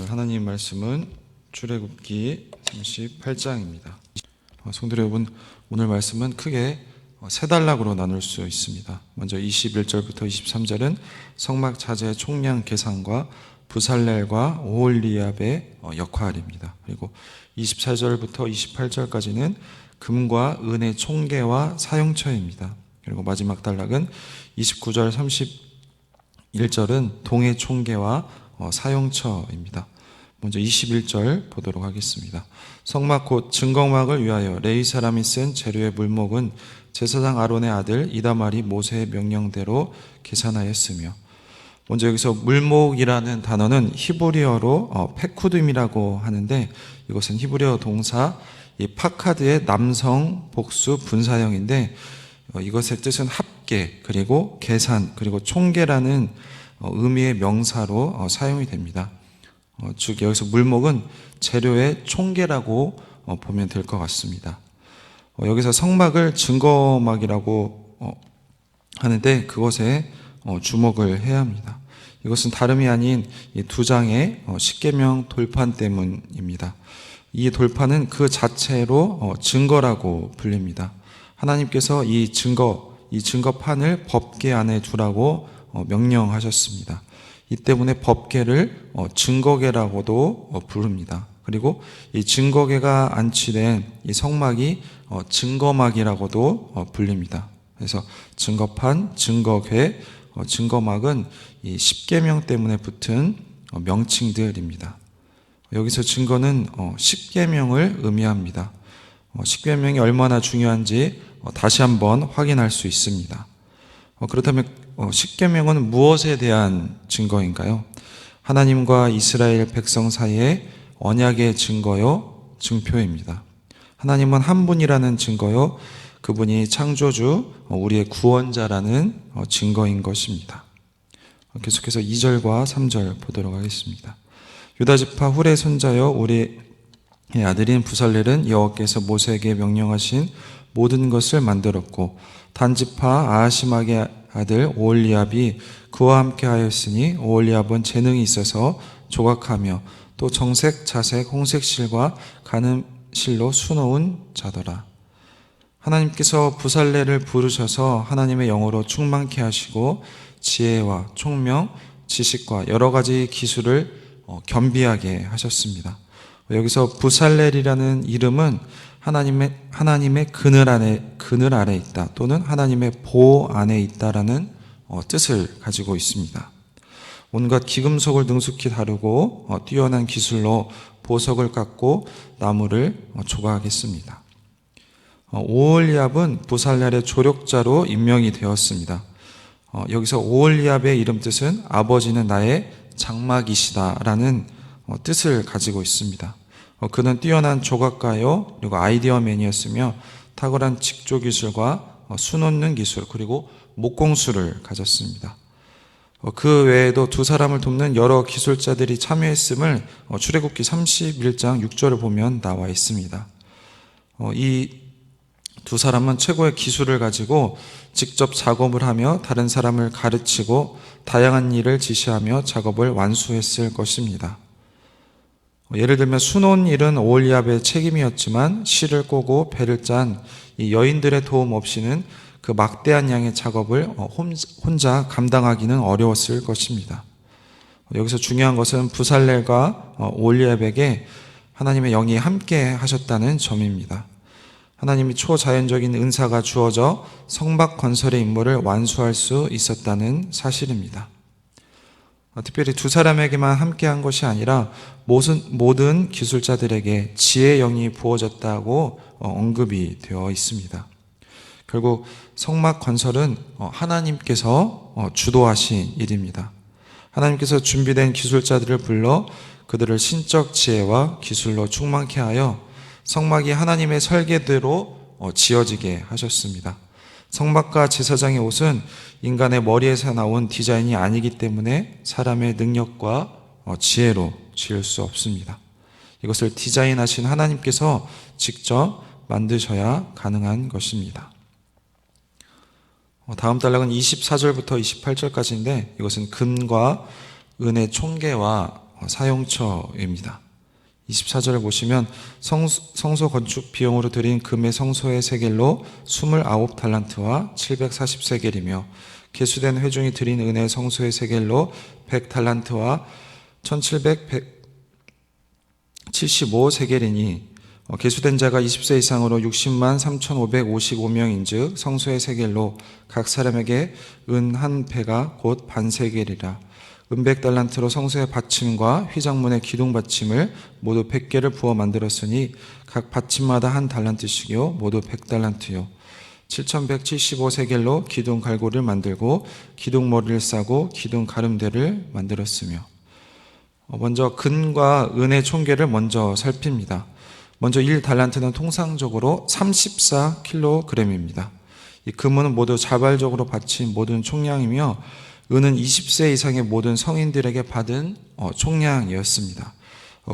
오늘 하나님 말씀은 출애굽기 38장입니다. 성도 여러분, 오늘 말씀은 크게 세 단락으로 나눌 수 있습니다. 먼저 21절부터 23절은 성막 자재 총량 계산과 부살렐과 오홀리압의 역할입니다. 그리고 24절부터 28절까지는 금과 은의 총계와 사용처입니다. 그리고 마지막 단락은 29절 31절은 동의 총계와 사용처입니다. 먼저 21절 보도록 하겠습니다. 성막 곧 증거막을 위하여 레위 사람이 쓴 재료의 물목은 제사장 아론의 아들 이다말이 모세의 명령대로 계산하였으며, 먼저 여기서 물목이라는 단어는 히브리어로 페쿠딤이라고 하는데, 이것은 히브리어 동사 이 파카드의 남성 복수 분사형인데, 이것의 뜻은 합계, 그리고 계산, 그리고 총계라는 의미의 명사로 사용이 됩니다. 즉 여기서 물목은 재료의 총계라고 보면 될 것 같습니다. 여기서 성막을 증거막이라고 하는데 그것에 주목을 해야 합니다. 이것은 다름이 아닌 이 두 장의 십계명 돌판 때문입니다. 이 돌판은 그 자체로 증거라고 불립니다. 하나님께서 이 증거판을 법궤 안에 두라고 명령하셨습니다. 이 때문에 법궤를 증거궤라고도 부릅니다. 그리고 이 증거궤가 안치된 이 성막이 증거막이라고도 불립니다. 그래서 증거판, 증거궤, 증거막은 이 십계명 때문에 붙은 명칭들입니다. 여기서 증거는 십계명을 의미합니다. 십계명이 얼마나 중요한지 다시 한번 확인할 수 있습니다. 그렇다면 십계명은 무엇에 대한 증거인가요? 하나님과 이스라엘 백성 사이의 언약의 증거요, 증표입니다. 하나님은 한 분이라는 증거요, 그분이 창조주, 우리의 구원자라는 증거인 것입니다. 계속해서 2절과 3절 보도록 하겠습니다. 유다지파 훌의 손자여 우리의 아들인 부살렐은 여호와께서 모세에게 명령하신 모든 것을 만들었고, 단지파 아하시막의 아들 오홀리압이 그와 함께 하였으니, 오홀리압은 재능이 있어서 조각하며 또 정색, 자색, 홍색 실과 가는 실로 수놓은 자더라. 하나님께서 부살렐을 부르셔서 하나님의 영으로 충만케 하시고 지혜와 총명, 지식과 여러 가지 기술을 겸비하게 하셨습니다. 여기서 부살렐이라는 이름은 하나님의 그늘 아래 있다, 또는 하나님의 보호 안에 있다라는 뜻을 가지고 있습니다. 온갖 기금속을 능숙히 다루고 뛰어난 기술로 보석을 깎고 나무를 조각했습니다. 오홀리압은 부살렐의 조력자로 임명이 되었습니다. 여기서 오홀리압의 이름 뜻은 아버지는 나의 장막이시다라는 뜻을 가지고 있습니다. 그는 뛰어난 조각가요, 그리고 아이디어맨이었으며 탁월한 직조 기술과 수놓는 기술, 그리고 목공술을 가졌습니다. 그 외에도 두 사람을 돕는 여러 기술자들이 참여했음을 출애굽기 31장 6절을 보면 나와 있습니다. 이 두 사람은 최고의 기술을 가지고 직접 작업을 하며 다른 사람을 가르치고 다양한 일을 지시하며 작업을 완수했을 것입니다. 예를 들면 수놓은 일은 오홀리압의 책임이었지만 실을 꼬고 배를 짠 이 여인들의 도움 없이는 그 막대한 양의 작업을 혼자 감당하기는 어려웠을 것입니다. 여기서 중요한 것은 부살렐과 오홀리압에게 하나님의 영이 함께 하셨다는 점입니다. 하나님이 초자연적인 은사가 주어져 성막 건설의 임무를 완수할 수 있었다는 사실입니다. 특별히 두 사람에게만 함께한 것이 아니라 모든 기술자들에게 지혜의 영이 부어졌다고 언급이 되어 있습니다. 결국 성막 건설은 하나님께서 주도하신 일입니다. 하나님께서 준비된 기술자들을 불러 그들을 신적 지혜와 기술로 충만케 하여 성막이 하나님의 설계대로 지어지게 하셨습니다. 성막과 제사장의 옷은 인간의 머리에서 나온 디자인이 아니기 때문에 사람의 능력과 지혜로 지을 수 없습니다. 이것을 디자인하신 하나님께서 직접 만드셔야 가능한 것입니다. 다음 단락은 24절부터 28절까지인데 이것은 금과 은의 총계와 사용처입니다. 24절을 보시면 성소 건축 비용으로 들인 금의 성소의 세겔로 29달란트와 740세겔이며 계수된 회중이 들인 은혜의 성소의 세겔로 100달란트와 1775세겔이니 계수된 자가 20세 이상으로 60만 3,555명인즉 성소의 세겔로 각 사람에게 은 한 배가 곧 반세겔이라. 은 100달란트로 성소의 받침과 휘장문의 기둥 받침을 모두 100개를 부어 만들었으니 각 받침마다 한 달란트씩이요 모두 100달란트요 7,175세겔로 기둥 갈고리를 만들고 기둥 머리를 싸고 기둥 가름대를 만들었으며. 먼저 금과 은의 총계를 먼저 살핍니다. 먼저 1달란트는 통상적으로 34kg입니다. 이 금은 모두 자발적으로 바친 모든 총량이며 은은 20세 이상의 모든 성인들에게 받은 총량이었습니다.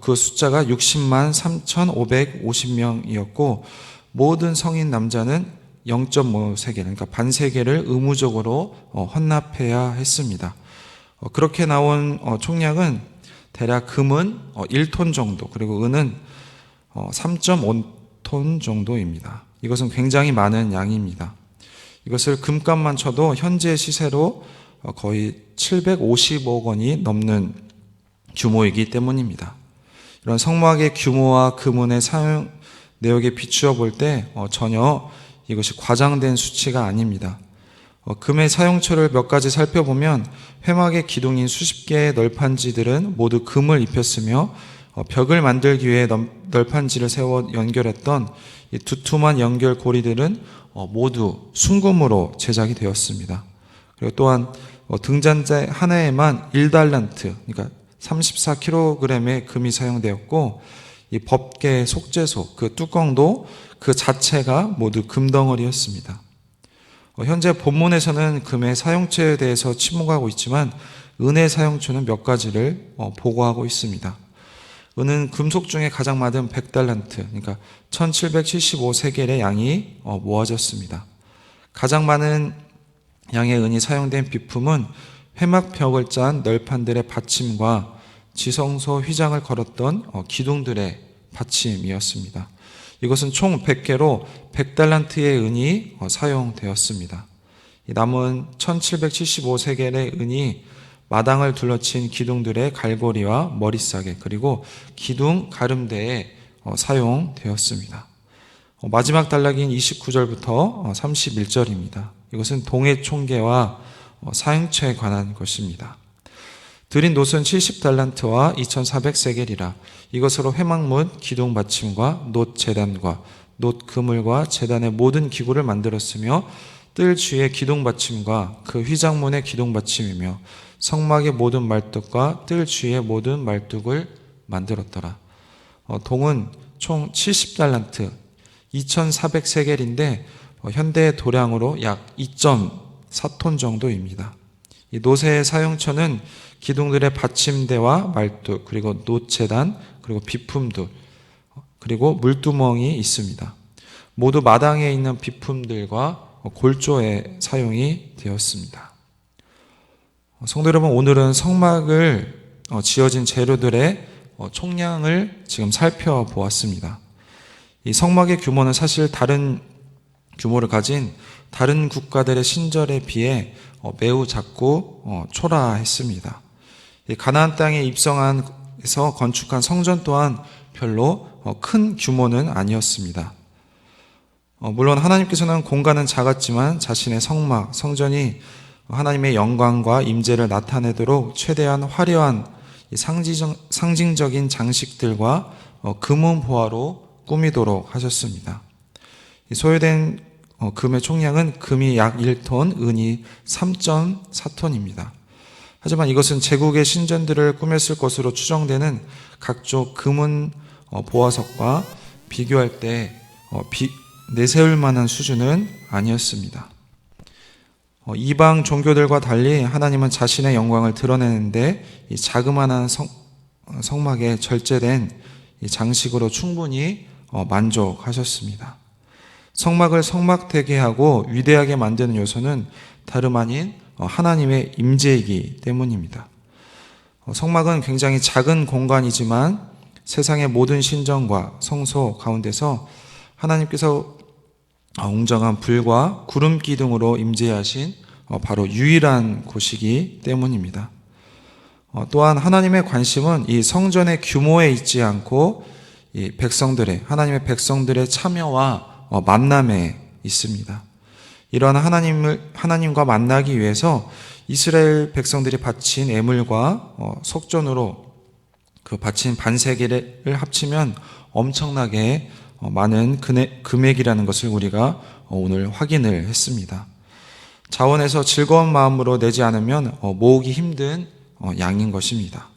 그 숫자가 60만 3,550명이었고 모든 성인 남자는 0.5세겔, 그러니까 반세겔을 의무적으로 헌납해야 했습니다. 그렇게 나온 총량은 대략 금은 1톤 정도, 그리고 은은 3.5톤 정도입니다. 이것은 굉장히 많은 양입니다. 이것을 금값만 쳐도 현재 시세로 거의 750억 원이 넘는 규모이기 때문입니다. 이런 성막의 규모와 금은의 사용 내역에 비추어 볼 때 전혀 이것이 과장된 수치가 아닙니다. 금의 사용처를 몇 가지 살펴보면 회막의 기둥인 수십 개의 널판지들은 모두 금을 입혔으며 벽을 만들기 위해 널판지를 세워 연결했던 이 두툼한 연결 고리들은 모두 순금으로 제작이 되었습니다. 그리고 또한 등잔대 하나에만 1달란트, 그러니까 34kg의 금이 사용되었고 이 법계 속죄소, 그 뚜껑도 그 자체가 모두 금덩어리였습니다. 현재 본문에서는 금의 사용처에 대해서 침묵하고 있지만 은의 사용처는 몇 가지를 보고하고 있습니다. 은은 금속 중에 가장 많은 100달란트, 그러니까 1775세겔의 양이 모아졌습니다. 가장 많은 양의 은이 사용된 비품은 회막벽을 짠 널판들의 받침과 지성소 휘장을 걸었던 기둥들의 받침이었습니다. 이것은 총 100개로 100달란트의 은이 사용되었습니다. 남은 1775세겔의 은이 마당을 둘러친 기둥들의 갈고리와 머리싸개 그리고 기둥 가름대에 사용되었습니다. 마지막 단락인 29절부터 31절입니다. 이것은 동의 총계와 사용처에 관한 것입니다. 드린 놋은 70달란트와 2400세겔이라. 이것으로 회막문 기둥 받침과 놋 제단과 놋 그물과 제단의 모든 기구를 만들었으며 뜰 주위의 기둥 받침과 그 휘장문의 기둥 받침이며 성막의 모든 말뚝과 뜰 주위의 모든 말뚝을 만들었더라. 동은 총 70달란트 2400세겔인데 현대 도량으로 약 2.4톤 정도입니다. 이 놋의 사용처는 기둥들의 받침대와 말뚝, 그리고 놋 재단, 그리고 비품들, 그리고 물두멍이 있습니다. 모두 마당에 있는 비품들과 골조에 사용이 되었습니다. 성도 여러분, 오늘은 성막을 지어진 재료들의 총량을 지금 살펴보았습니다. 이 성막의 규모는 사실 다른 규모를 가진 다른 국가들의 신전에 비해 매우 작고 초라했습니다. 가나안 땅에 입성해서 건축한 성전 또한 별로 큰 규모는 아니었습니다. 물론 하나님께서는 공간은 작았지만 자신의 성막, 성전이 하나님의 영광과 임재를 나타내도록 최대한 화려한 상징적인 장식들과 금은 보화로 꾸미도록 하셨습니다. 소요된 금의 총량은 금이 약 1톤, 은이 3.4톤입니다. 하지만 이것은 제국의 신전들을 꾸몄을 것으로 추정되는 각종 금은 보화석과 비교할 때 내세울 만한 수준은 아니었습니다. 이방 종교들과 달리 하나님은 자신의 영광을 드러내는데 이 자그마한 성막에 절제된 장식으로 충분히 만족하셨습니다. 성막을 성막되게 하고 위대하게 만드는 요소는 다름 아닌 하나님의 임재이기 때문입니다. 성막은 굉장히 작은 공간이지만 세상의 모든 신전과 성소 가운데서 하나님께서 웅장한 불과 구름 기둥으로 임재하신 바로 유일한 곳이기 때문입니다. 또한 하나님의 관심은 이 성전의 규모에 있지 않고 이 하나님의 백성들의 참여와 만남에 있습니다. 이러한 하나님과 만나기 위해서 이스라엘 백성들이 바친 애물과 속전으로 그 바친 반세기를 합치면 엄청나게 많은 금액이라는 것을 우리가 오늘 확인을 했습니다. 자원에서 즐거운 마음으로 내지 않으면 모으기 힘든 양인 것입니다.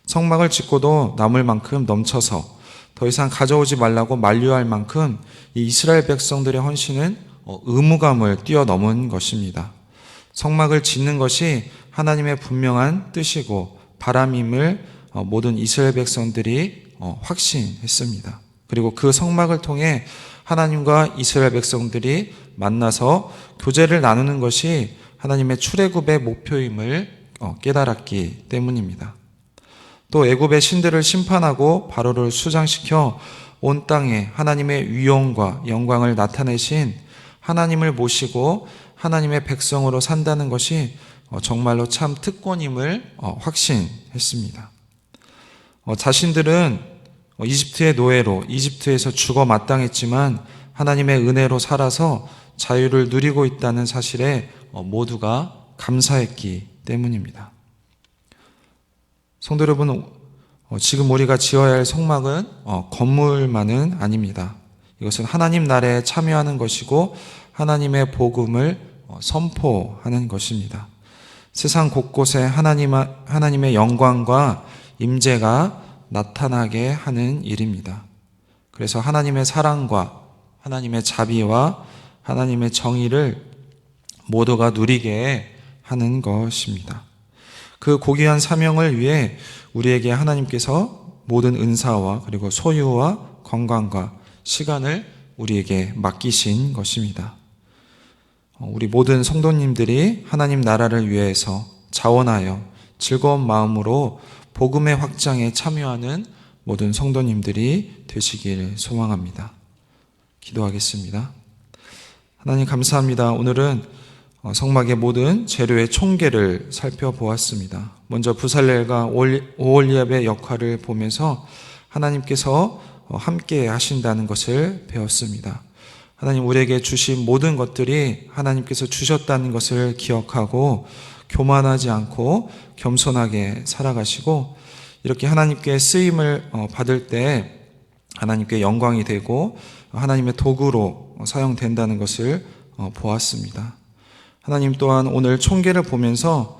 성막을 짓고도 남을 만큼 넘쳐서 더 이상 가져오지 말라고 만류할 만큼 이 이스라엘 백성들의 헌신은 의무감을 뛰어넘은 것입니다. 성막을 짓는 것이 하나님의 분명한 뜻이고 바람임을 모든 이스라엘 백성들이 확신했습니다. 그리고 그 성막을 통해 하나님과 이스라엘 백성들이 만나서 교제를 나누는 것이 하나님의 출애굽의 목표임을 깨달았기 때문입니다. 또 애굽의 신들을 심판하고 바로를 수장시켜 온 땅에 하나님의 위엄과 영광을 나타내신 하나님을 모시고 하나님의 백성으로 산다는 것이 정말로 참 특권임을 확신했습니다. 자신들은 이집트의 노예로 이집트에서 죽어 마땅했지만 하나님의 은혜로 살아서 자유를 누리고 있다는 사실에 모두가 감사했기 때문입니다. 성도 여러분, 지금 우리가 지어야 할 성막은 건물만은 아닙니다. 이것은 하나님 나라에 참여하는 것이고 하나님의 복음을 선포하는 것입니다. 세상 곳곳에 하나님의 영광과 임재가 나타나게 하는 일입니다. 그래서 하나님의 사랑과 하나님의 자비와 하나님의 정의를 모두가 누리게 하는 것입니다. 그 고귀한 사명을 위해 우리에게 하나님께서 모든 은사와 그리고 소유와 건강과 시간을 우리에게 맡기신 것입니다. 우리 모든 성도님들이 하나님 나라를 위해서 자원하여 즐거운 마음으로 복음의 확장에 참여하는 모든 성도님들이 되시길 소망합니다. 기도하겠습니다. 하나님 감사합니다. 오늘은 성막의 모든 재료의 총계를 살펴보았습니다. 먼저 부살렐과 오홀리압의 역할을 보면서 하나님께서 함께 하신다는 것을 배웠습니다. 하나님 우리에게 주신 모든 것들이 하나님께서 주셨다는 것을 기억하고 교만하지 않고 겸손하게 살아가시고 이렇게 하나님께 쓰임을 받을 때 하나님께 영광이 되고 하나님의 도구로 사용된다는 것을 보았습니다. 하나님 또한 오늘 총계를 보면서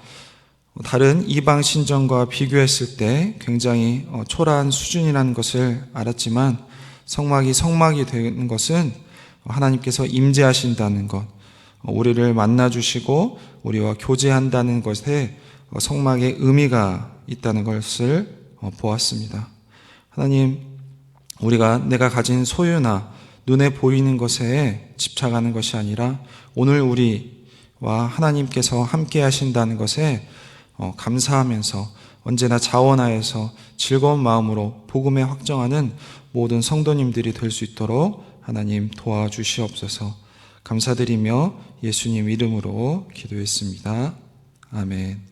다른 이방 신전과 비교했을 때 굉장히 초라한 수준이라는 것을 알았지만 성막이 되는 것은 하나님께서 임재하신다는 것, 우리를 만나주시고 우리와 교제한다는 것에 성막의 의미가 있다는 것을 보았습니다. 하나님, 내가 가진 소유나 눈에 보이는 것에 집착하는 것이 아니라 오늘 우리와 하나님께서 함께 하신다는 것에 감사하면서 언제나 자원하여서 즐거운 마음으로 복음에 확정하는 모든 성도님들이 될 수 있도록 하나님 도와주시옵소서. 감사드리며 예수님 이름으로 기도했습니다. 아멘.